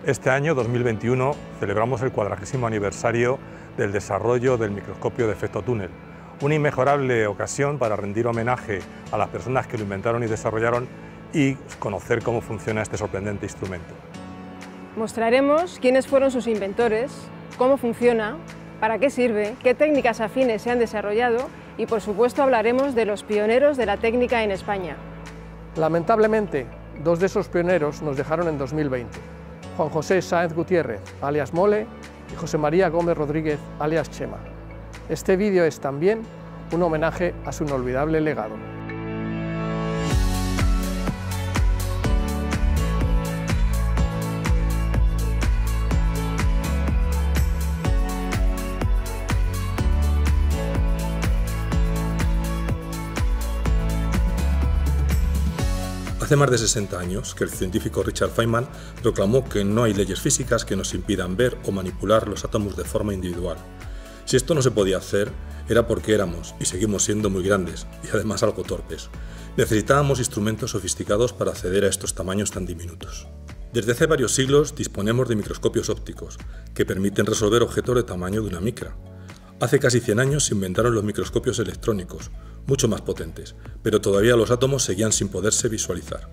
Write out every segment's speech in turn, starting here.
Este año, 2021, celebramos el 40º aniversario del desarrollo del microscopio de efecto túnel, una inmejorable ocasión para rendir homenaje a las personas que lo inventaron y desarrollaron y conocer cómo funciona este sorprendente instrumento. Mostraremos quiénes fueron sus inventores, cómo funciona, para qué sirve, qué técnicas afines se han desarrollado y, por supuesto, hablaremos de los pioneros de la técnica en España. Lamentablemente, dos de esos pioneros nos dejaron en 2020. Juan José Sáenz Gutiérrez, alias Mole, y José María Gómez Rodríguez, alias Chema. Este vídeo es también un homenaje a su inolvidable legado. Hace más de 60 años que el científico Richard Feynman proclamó que no hay leyes físicas que nos impidan ver o manipular los átomos de forma individual. Si esto no se podía hacer, era porque éramos y seguimos siendo muy grandes y además algo torpes. Necesitábamos instrumentos sofisticados para acceder a estos tamaños tan diminutos. Desde hace varios siglos disponemos de microscopios ópticos que permiten resolver objetos de tamaño de una micra. Hace casi 100 años se inventaron los microscopios electrónicos, mucho más potentes, pero todavía los átomos seguían sin poderse visualizar.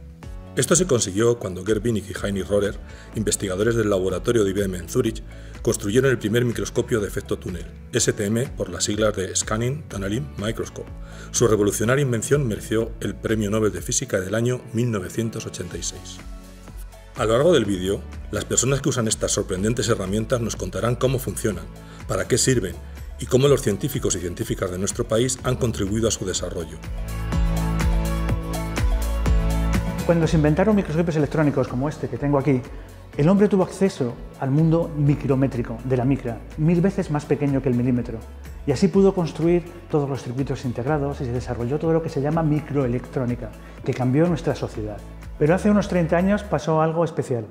Esto se consiguió cuando Gerd Binig y Heinrich Rohrer, investigadores del laboratorio de IBM en Zúrich, construyeron el primer microscopio de efecto túnel, STM por las siglas de Scanning Tunneling Microscope. Su revolucionaria invención mereció el Premio Nobel de Física del año 1986. A lo largo del vídeo, las personas que usan estas sorprendentes herramientas nos contarán cómo funcionan, para qué sirven y cómo los científicos y científicas de nuestro país han contribuido a su desarrollo. Cuando se inventaron microscopios electrónicos como este que tengo aquí, el hombre tuvo acceso al mundo micrométrico de la micra, 1000 veces más pequeño que el milímetro, y así pudo construir todos los circuitos integrados y se desarrolló todo lo que se llama microelectrónica, que cambió nuestra sociedad. Pero hace unos 30 años pasó algo especial.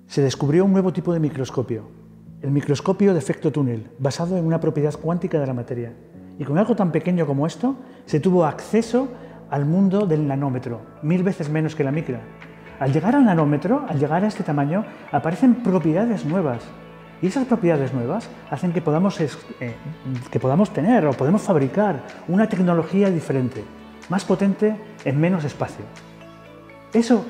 Se descubrió un nuevo tipo de microscopio, el microscopio de efecto túnel, basado en una propiedad cuántica de la materia. Y con algo tan pequeño como esto, se tuvo acceso al mundo del nanómetro, 1000 veces menos que la micra. Al llegar al nanómetro, al llegar a este tamaño, aparecen propiedades nuevas. Y esas propiedades nuevas hacen que podamos tener o podemos fabricar una tecnología diferente, más potente en menos espacio. Eso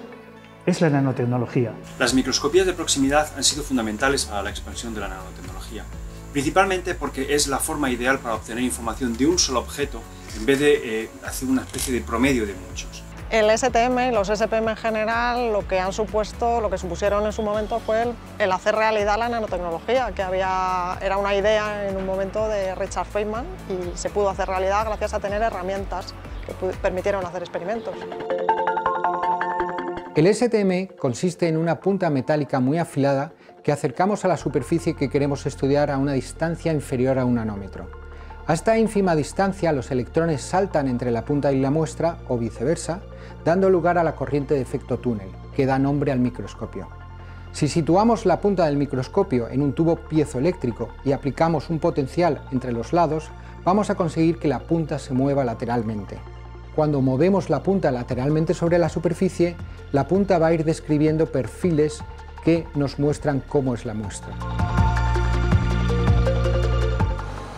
es la nanotecnología. Las microscopías de proximidad han sido fundamentales para la expansión de la nanotecnología, principalmente porque es la forma ideal para obtener información de un solo objeto en vez de hacer una especie de promedio de muchos. El STM y los SPM en general lo que supusieron en su momento fue el hacer realidad la nanotecnología, que era una idea en un momento de Richard Feynman y se pudo hacer realidad gracias a tener herramientas que permitieron hacer experimentos. El STM consiste en una punta metálica muy afilada que acercamos a la superficie que queremos estudiar a una distancia inferior a 1 nanómetro. A esta ínfima distancia los electrones saltan entre la punta y la muestra, o viceversa, dando lugar a la corriente de efecto túnel, que da nombre al microscopio. Si situamos la punta del microscopio en un tubo piezoeléctrico y aplicamos un potencial entre los lados, vamos a conseguir que la punta se mueva lateralmente. Cuando movemos la punta lateralmente sobre la superficie, la punta va a ir describiendo perfiles que nos muestran cómo es la muestra.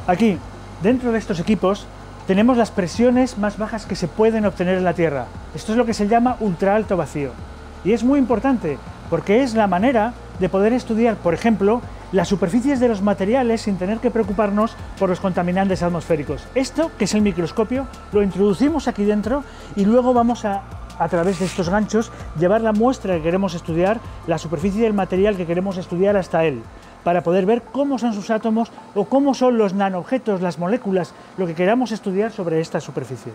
Aquí, dentro de estos equipos, tenemos las presiones más bajas que se pueden obtener en la Tierra. Esto es lo que se llama ultraalto vacío. Y es muy importante porque es la manera de poder estudiar, por ejemplo, las superficies de los materiales sin tener que preocuparnos por los contaminantes atmosféricos. Esto, que es el microscopio, lo introducimos aquí dentro y luego vamos a través de estos ganchos, llevar la muestra que queremos estudiar, la superficie del material que queremos estudiar hasta él, para poder ver cómo son sus átomos o cómo son los nanoobjetos, las moléculas, lo que queramos estudiar sobre esta superficie.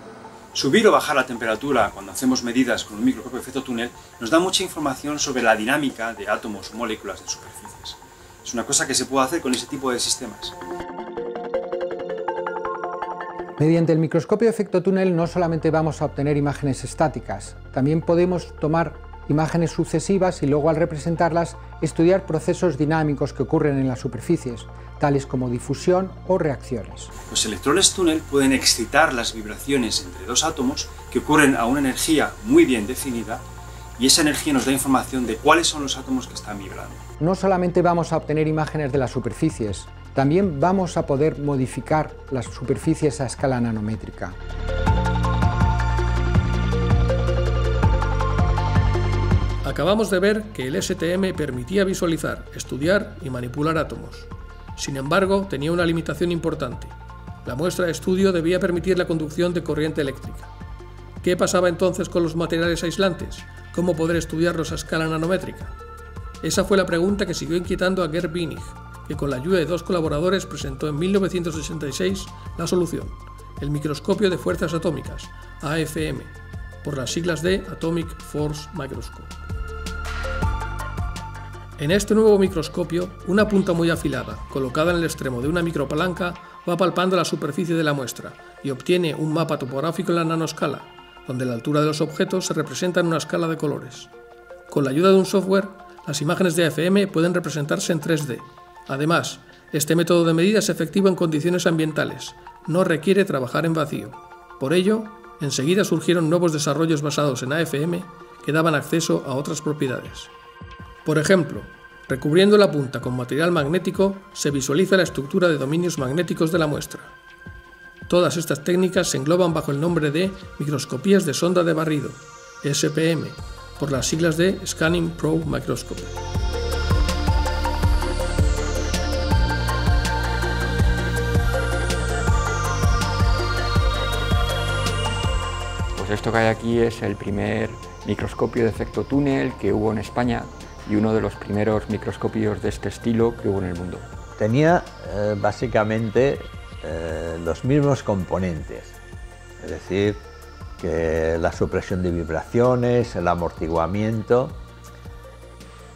Subir o bajar la temperatura cuando hacemos medidas con un microscopio de efecto túnel nos da mucha información sobre la dinámica de átomos o moléculas en superficies. Es una cosa que se puede hacer con ese tipo de sistemas. Mediante el microscopio de efecto túnel no solamente vamos a obtener imágenes estáticas, también podemos tomar imágenes sucesivas y luego al representarlas estudiar procesos dinámicos que ocurren en las superficies, tales como difusión o reacciones. Los electrones túnel pueden excitar las vibraciones entre dos átomos que ocurren a una energía muy bien definida y esa energía nos da información de cuáles son los átomos que están vibrando. No solamente vamos a obtener imágenes de las superficies, también vamos a poder modificar las superficies a escala nanométrica. Acabamos de ver que el STM permitía visualizar, estudiar y manipular átomos. Sin embargo, tenía una limitación importante. La muestra de estudio debía permitir la conducción de corriente eléctrica. ¿Qué pasaba entonces con los materiales aislantes? ¿Cómo poder estudiarlos a escala nanométrica? Esa fue la pregunta que siguió inquietando a Gerd Binnig, que con la ayuda de dos colaboradores presentó en 1986 la solución, el microscopio de fuerzas atómicas, AFM, por las siglas de Atomic Force Microscope. En este nuevo microscopio, una punta muy afilada, colocada en el extremo de una micropalanca, va palpando la superficie de la muestra y obtiene un mapa topográfico en la nanoscala, donde la altura de los objetos se representa en una escala de colores. Con la ayuda de un software, las imágenes de AFM pueden representarse en 3D. Además, este método de medida es efectivo en condiciones ambientales, no requiere trabajar en vacío. Por ello, enseguida surgieron nuevos desarrollos basados en AFM que daban acceso a otras propiedades. Por ejemplo, recubriendo la punta con material magnético, se visualiza la estructura de dominios magnéticos de la muestra. Todas estas técnicas se engloban bajo el nombre de microscopías de sonda de barrido, SPM, por las siglas de Scanning Probe Microscopy. Pues esto que hay aquí es el primer microscopio de efecto túnel que hubo en España y uno de los primeros microscopios de este estilo que hubo en el mundo. Tenía básicamente los mismos componentes, es decir, que la supresión de vibraciones, el amortiguamiento,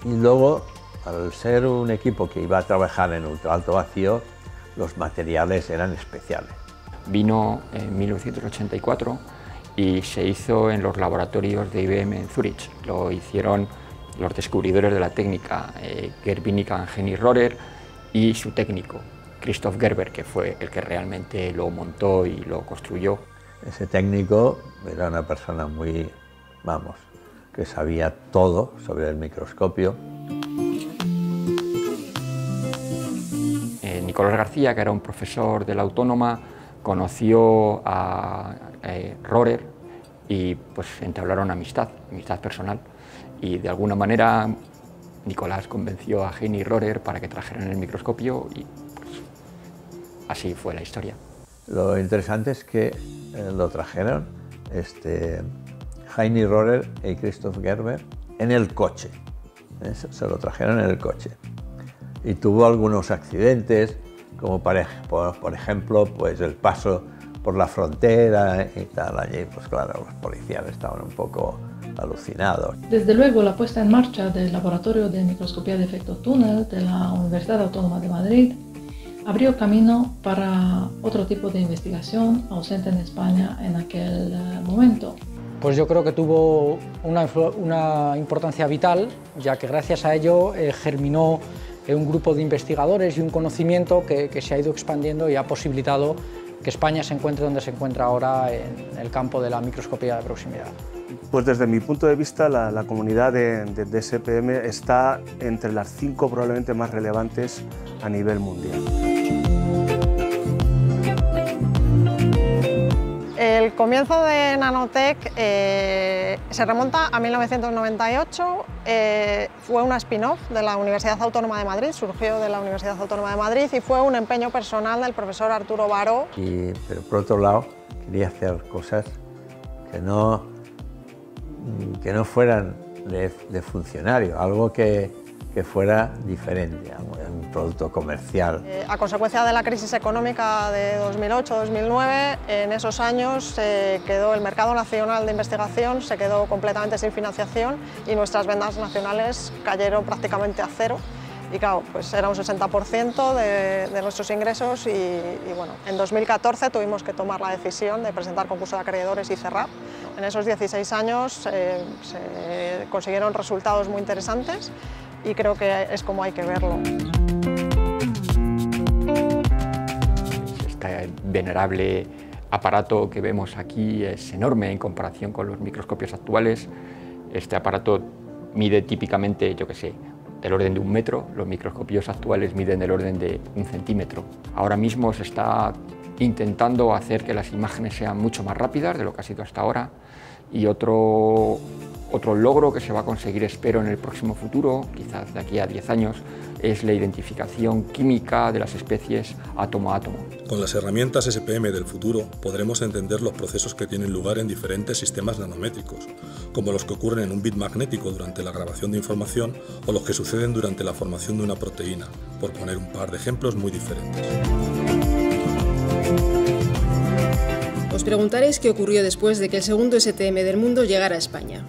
y luego, al ser un equipo que iba a trabajar en ultraalto vacío, los materiales eran especiales. Vino en 1984 y se hizo en los laboratorios de IBM en Zúrich. Lo hicieron los descubridores de la técnica, Gerd Binnig y Henny Rohrer, y su técnico, Christoph Gerber, que fue el que realmente lo montó y lo construyó. Ese técnico era una persona muy, que sabía todo sobre el microscopio. Nicolás García, que era un profesor de la Autónoma, conoció a Rohrer y pues entablaron amistad personal. Y de alguna manera Nicolás convenció a Henny Rohrer para que trajeran el microscopio y pues, así fue la historia. Lo interesante es que lo trajeron Henny Rohrer y Christoph Gerber en el coche. Se lo trajeron en el coche. Y tuvo algunos accidentes, como por ejemplo pues el paso por la frontera y tal. Allí pues claro, los policías estaban un poco alucinados. Desde luego, la puesta en marcha del Laboratorio de Microscopía de Efecto Túnel de la Universidad Autónoma de Madrid abrió camino para otro tipo de investigación ausente en España en aquel momento. Pues yo creo que tuvo una importancia vital, ya que gracias a ello germinó un grupo de investigadores y un conocimiento que se ha ido expandiendo y ha posibilitado que España se encuentre donde se encuentra ahora en el campo de la microscopía de proximidad. Pues desde mi punto de vista, la comunidad de SPM está entre las 5 probablemente más relevantes a nivel mundial. El comienzo de Nanotech se remonta a 1998, fue una spin-off de la Universidad Autónoma de Madrid, surgió de la Universidad Autónoma de Madrid y fue un empeño personal del profesor Arturo Baró. Pero por otro lado, quería hacer cosas que no fueran de funcionario, algo que fuera diferente, un producto comercial. A consecuencia de la crisis económica de 2008-2009, en esos años quedó el mercado nacional de investigación, se quedó completamente sin financiación y nuestras ventas nacionales cayeron prácticamente a cero. Y claro, pues era un 60% de nuestros ingresos y bueno, en 2014 tuvimos que tomar la decisión de presentar concurso de acreedores y cerrar. En esos 16 años se consiguieron resultados muy interesantes y creo que es como hay que verlo. Este venerable aparato que vemos aquí es enorme en comparación con los microscopios actuales. Este aparato mide típicamente, yo qué sé, del orden de 1 metro, los microscopios actuales miden del orden de 1 centímetro. Ahora mismo se está intentando hacer que las imágenes sean mucho más rápidas de lo que ha sido hasta ahora, y otro logro que se va a conseguir, espero, en el próximo futuro, quizás de aquí a 10 años, es la identificación química de las especies átomo a átomo. Con las herramientas SPM del futuro podremos entender los procesos que tienen lugar en diferentes sistemas nanométricos, como los que ocurren en un bit magnético durante la grabación de información o los que suceden durante la formación de una proteína, por poner un par de ejemplos muy diferentes. Os preguntaréis qué ocurrió después de que el segundo STM del mundo llegara a España.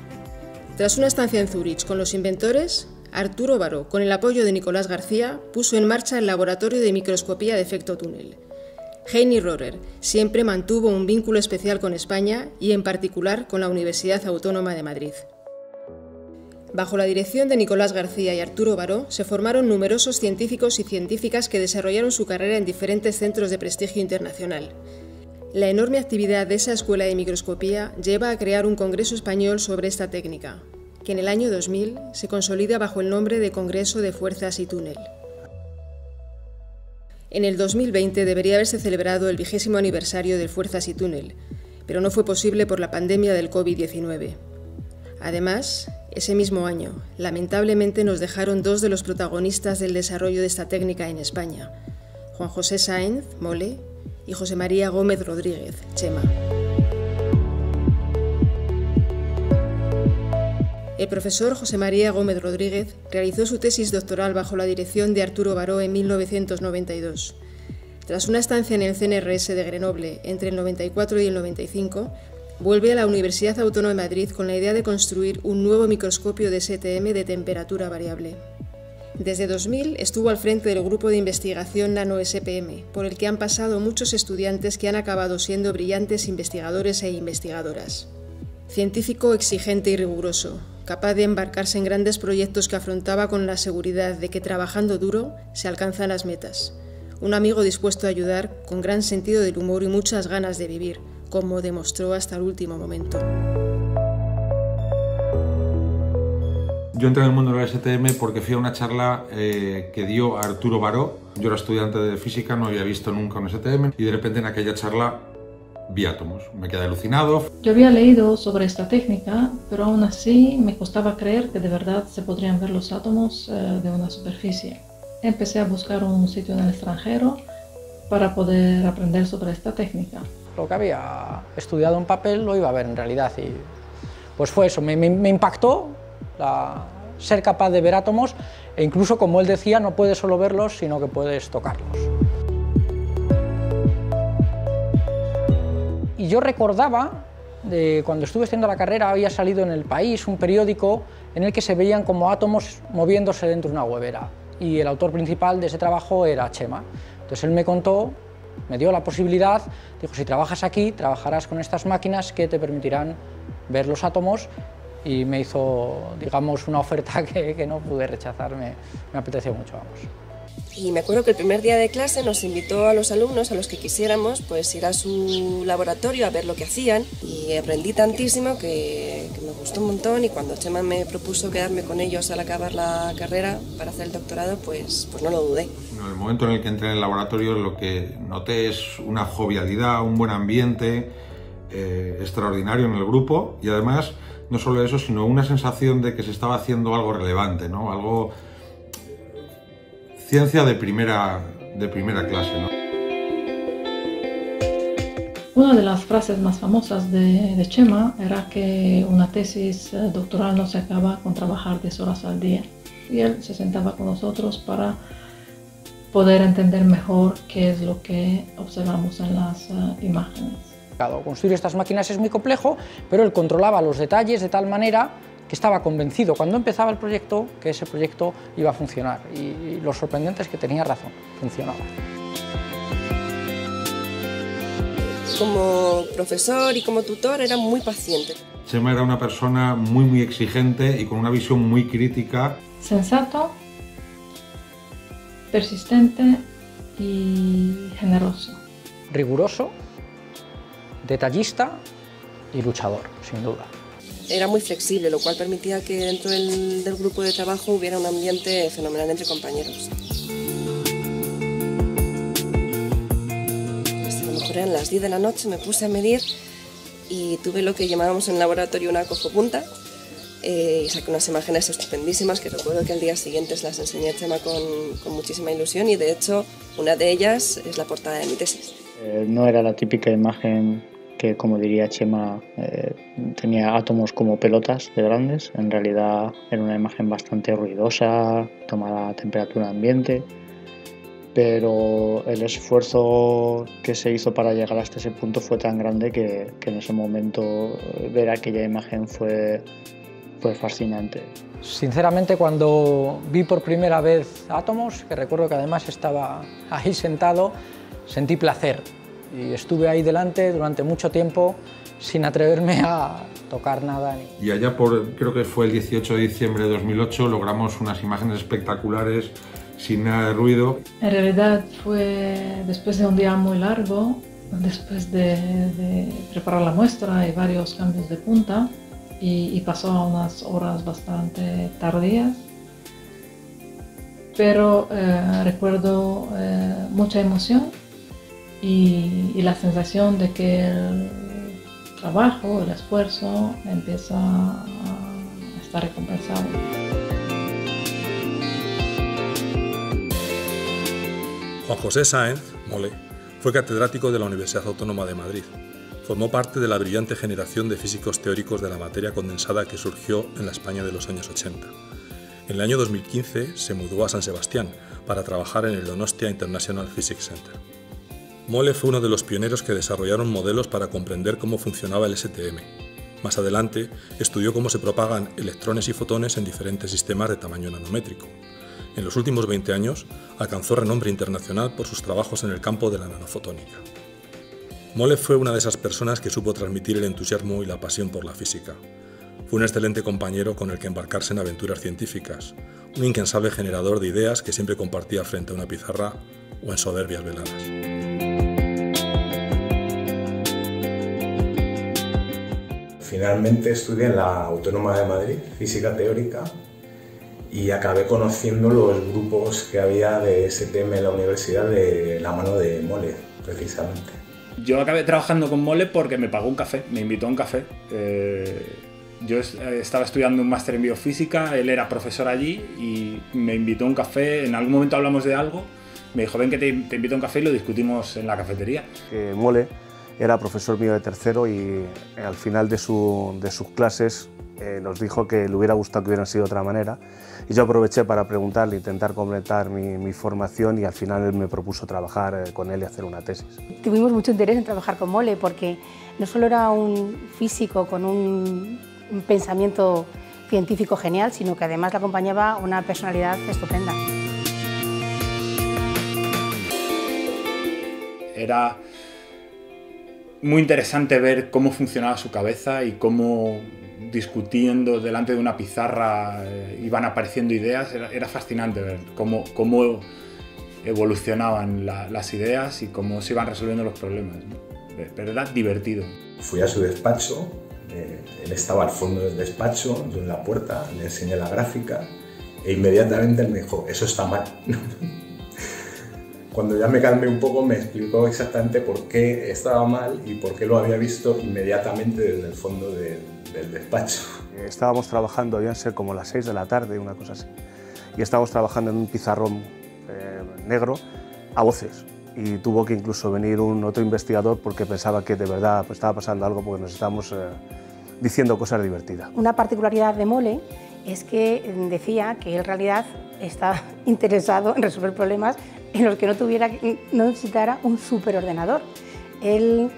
Tras una estancia en Zúrich con los inventores, Arturo Baró, con el apoyo de Nicolás García, puso en marcha el laboratorio de microscopía de efecto túnel. Heini Rohrer siempre mantuvo un vínculo especial con España y en particular con la Universidad Autónoma de Madrid. Bajo la dirección de Nicolás García y Arturo Baró se formaron numerosos científicos y científicas que desarrollaron su carrera en diferentes centros de prestigio internacional. La enorme actividad de esa escuela de microscopía lleva a crear un congreso español sobre esta técnica, que en el año 2000 se consolida bajo el nombre de Congreso de Fuerzas y Túnel. En el 2020 debería haberse celebrado el 20º aniversario del Fuerzas y Túnel, pero no fue posible por la pandemia del COVID-19. Además, ese mismo año, lamentablemente nos dejaron 2 de los protagonistas del desarrollo de esta técnica en España, Juan José Sáenz, Mole, y José María Gómez Rodríguez, Chema. El profesor José María Gómez Rodríguez realizó su tesis doctoral bajo la dirección de Arturo Baró en 1992. Tras una estancia en el CNRS de Grenoble entre el 94 y el 95, vuelve a la Universidad Autónoma de Madrid con la idea de construir un nuevo microscopio de STM de temperatura variable. Desde 2000 estuvo al frente del grupo de investigación Nano-SPM, por el que han pasado muchos estudiantes que han acabado siendo brillantes investigadores e investigadoras. Científico exigente y riguroso, capaz de embarcarse en grandes proyectos que afrontaba con la seguridad de que trabajando duro se alcanzan las metas. Un amigo dispuesto a ayudar, con gran sentido del humor y muchas ganas de vivir, como demostró hasta el último momento. Yo entré en el mundo de la STM porque fui a una charla que dio Arturo Baró. Yo era estudiante de física, no había visto nunca un STM y de repente en aquella charla vi átomos. Me quedé alucinado. Yo había leído sobre esta técnica, pero aún así me costaba creer que de verdad se podrían ver los átomos de una superficie. Empecé a buscar un sitio en el extranjero para poder aprender sobre esta técnica. Lo que había estudiado en papel lo iba a ver en realidad y pues fue eso, me impactó ser capaz de ver átomos e incluso, como él decía, no puedes solo verlos, sino que puedes tocarlos. Y yo recordaba, cuando estuve estudiando la carrera, había salido en El País un periódico en el que se veían como átomos moviéndose dentro de una huevera. Y el autor principal de ese trabajo era Chema. Entonces él me contó, me dio la posibilidad, dijo, si trabajas aquí, trabajarás con estas máquinas que te permitirán ver los átomos, y me hizo, digamos, una oferta que no pude rechazar, me apeteció mucho, vamos. Y me acuerdo que el primer día de clase nos invitó a los alumnos, a los que quisiéramos, pues ir a su laboratorio a ver lo que hacían, y aprendí tantísimo que me gustó un montón, y cuando Chema me propuso quedarme con ellos al acabar la carrera para hacer el doctorado, pues no lo dudé. En el momento en el que entré en el laboratorio lo que noté es una jovialidad, un buen ambiente extraordinario en el grupo, y además no solo eso, sino una sensación de que se estaba haciendo algo relevante, ¿no? Algo... ciencia de primera clase, ¿no? Una de las frases más famosas de Chema era que una tesis doctoral no se acaba con trabajar 10 horas al día. Y él se sentaba con nosotros para poder entender mejor qué es lo que observamos en las imágenes. Construir estas máquinas es muy complejo, pero él controlaba los detalles de tal manera que estaba convencido cuando empezaba el proyecto que ese proyecto iba a funcionar, y lo sorprendente es que tenía razón, funcionaba. Como profesor y como tutor era muy paciente. Chema era una persona muy exigente y con una visión muy crítica. Sensato, persistente y generoso. Riguroso, detallista y luchador, sin duda. era muy flexible, lo cual permitía que dentro del grupo de trabajo hubiera un ambiente fenomenal entre compañeros. A lo mejor eran las 10 de la noche, me puse a medir y tuve lo que llamábamos en el laboratorio una cojopunta, y saqué unas imágenes estupendísimas que recuerdo que al día siguiente las enseñé a Chema con muchísima ilusión, y de hecho una de ellas es la portada de mi tesis. No era la típica imagen que, como diría Chema, tenía átomos como pelotas de grandes. En realidad era una imagen bastante ruidosa, tomada a temperatura ambiente, pero el esfuerzo que se hizo para llegar hasta ese punto fue tan grande que en ese momento ver aquella imagen fue fascinante. Sinceramente, cuando vi por primera vez átomos, que recuerdo que además estaba ahí sentado, sentí placer y estuve ahí delante durante mucho tiempo sin atreverme a tocar nada. Y allá creo que fue el 18 de diciembre de 2008, logramos unas imágenes espectaculares sin nada de ruido. En realidad fue después de un día muy largo, después de preparar la muestra y varios cambios de punta, y pasó a unas horas bastante tardías, pero recuerdo mucha emoción y la sensación de que el trabajo, el esfuerzo empieza a estar recompensado. Juan José Sáenz, Mole, fue catedrático de la Universidad Autónoma de Madrid. Formó parte de la brillante generación de físicos teóricos de la materia condensada que surgió en la España de los años 80. En el año 2015 se mudó a San Sebastián para trabajar en el Donostia International Physics Center. Mole fue uno de los pioneros que desarrollaron modelos para comprender cómo funcionaba el STM. Más adelante, estudió cómo se propagan electrones y fotones en diferentes sistemas de tamaño nanométrico. En los últimos 20 años, alcanzó renombre internacional por sus trabajos en el campo de la nanofotónica. Mole fue una de esas personas que supo transmitir el entusiasmo y la pasión por la física. Fue un excelente compañero con el que embarcarse en aventuras científicas, un incansable generador de ideas que siempre compartía frente a una pizarra o en soberbias veladas. Finalmente estudié en la Autónoma de Madrid, física teórica, y acabé conociendo los grupos que había de STM en la universidad de la mano de Mole, precisamente. Yo acabé trabajando con Mole porque me pagó un café, me invitó a un café. Yo estaba estudiando un máster en biofísica, él era profesor allí y me invitó a un café. En algún momento hablamos de algo, me dijo ven que te invito a un café y lo discutimos en la cafetería. Mole era profesor mío de tercero y al final de sus clases nos dijo que le hubiera gustado que hubieran sido de otra manera, y yo aproveché para preguntarle, intentar completar mi formación, y al final él me propuso trabajar con él y hacer una tesis. Tuvimos mucho interés en trabajar con Mole porque no solo era un físico con un pensamiento científico genial, sino que además le acompañaba una personalidad estupenda. Era muy interesante ver cómo funcionaba su cabeza y cómo, discutiendo delante de una pizarra, iban apareciendo ideas. Era fascinante ver cómo evolucionaban las ideas y cómo se iban resolviendo los problemas, ¿no? Pero era divertido. Fui a su despacho, él estaba al fondo del despacho, yo en la puerta, le enseñé la gráfica e inmediatamente él me dijo, eso está mal. Cuando ya me calmé un poco me explicó exactamente por qué estaba mal y por qué lo había visto inmediatamente desde el fondo del despacho. Estábamos trabajando, debían ser como las 6 de la tarde, una cosa así, y estábamos trabajando en un pizarrón negro a voces, y tuvo que incluso venir otro investigador porque pensaba que de verdad estaba pasando algo, porque nos estábamos diciendo cosas divertidas. Una particularidad de Mole es que decía que en realidad estaba interesado en resolver problemas en los que no necesitara un superordenador. Él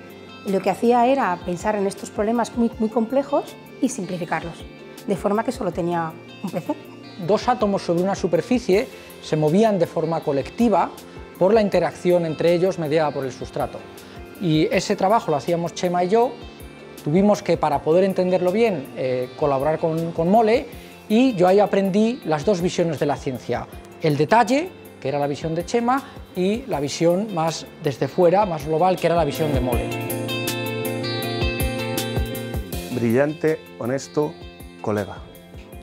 lo que hacía era pensar en estos problemas muy complejos y simplificarlos, de forma que solo tenía un PC. Dos átomos sobre una superficie se movían de forma colectiva por la interacción entre ellos mediada por el sustrato. Y ese trabajo lo hacíamos Chema y yo. Tuvimos que, para poder entenderlo bien, colaborar con Mole, y yo ahí aprendí las dos visiones de la ciencia: el detalle, que era la visión de Chema, y la visión más desde fuera, más global, que era la visión de Mole. brillante, honesto, colega.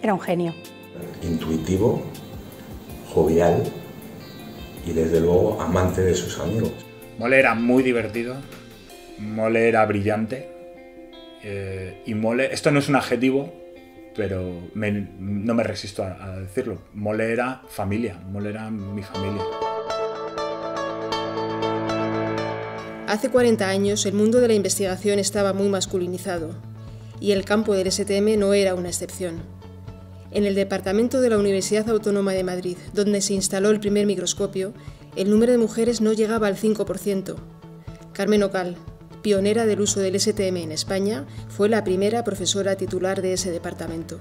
Era un genio. Intuitivo, jovial y desde luego amante de sus amigos. Mole era muy divertido, Mole era brillante y Mole, esto no es un adjetivo, pero no me resisto a decirlo, Mole era familia, Mole era mi familia. Hace 40 años el mundo de la investigación estaba muy masculinizado y el campo del STM no era una excepción. En el departamento de la Universidad Autónoma de Madrid, donde se instaló el primer microscopio, el número de mujeres no llegaba al 5%. Carmen Ocal, pionera del uso del STM en España, fue la primera profesora titular de ese departamento.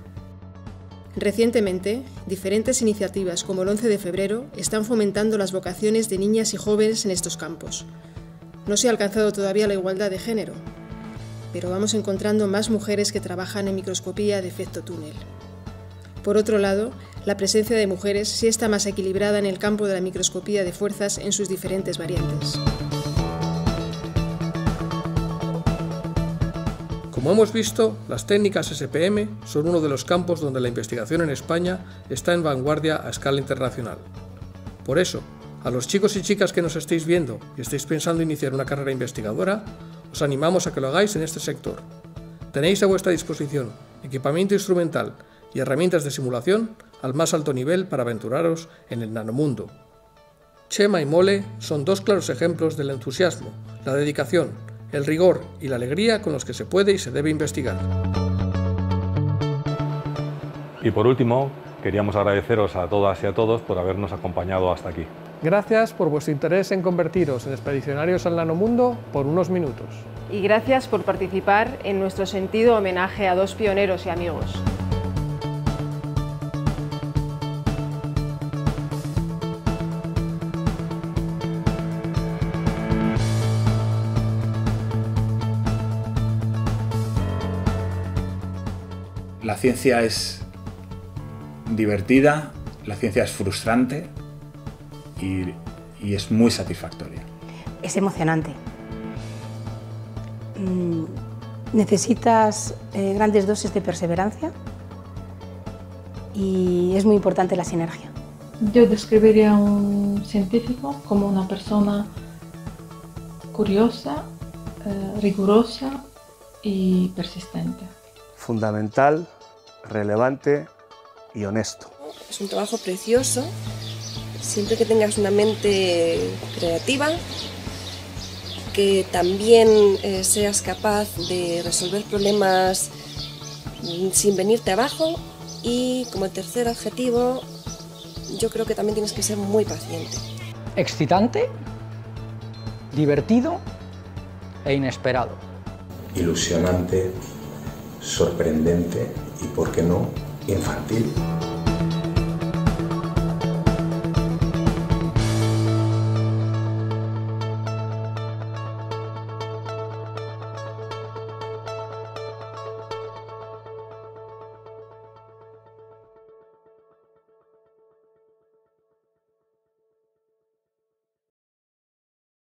Recientemente, diferentes iniciativas como el 11 de febrero están fomentando las vocaciones de niñas y jóvenes en estos campos. No se ha alcanzado todavía la igualdad de género, pero vamos encontrando más mujeres que trabajan en microscopía de efecto túnel. Por otro lado, la presencia de mujeres sí está más equilibrada en el campo de la microscopía de fuerzas en sus diferentes variantes. Como hemos visto, las técnicas SPM son uno de los campos donde la investigación en España está en vanguardia a escala internacional. Por eso, a los chicos y chicas que nos estéis viendo y estéis pensando iniciar una carrera investigadora, os animamos a que lo hagáis en este sector. Tenéis a vuestra disposición equipamiento instrumental y herramientas de simulación al más alto nivel para aventuraros en el nanomundo. Chema y Mole son dos claros ejemplos del entusiasmo, la dedicación, el rigor y la alegría con los que se puede y se debe investigar. Y por último, queríamos agradeceros a todas y a todos por habernos acompañado hasta aquí. Gracias por vuestro interés en convertiros en expedicionarios al nanomundo por unos minutos. Y gracias por participar en nuestro sentido homenaje a dos pioneros y amigos. La ciencia es divertida, la ciencia es frustrante y es muy satisfactoria. Es emocionante. Necesitas grandes dosis de perseverancia y es muy importante la sinergia. Yo describiría a un científico como una persona curiosa, rigurosa y persistente. Fundamental, relevante y honesto. Es un trabajo precioso, siempre que tengas una mente creativa, que también seas capaz de resolver problemas sin venirte abajo y como tercer objetivo, yo creo que también tienes que ser muy paciente. Excitante, divertido e inesperado. Ilusionante, sorprendente y, por qué no, infantil.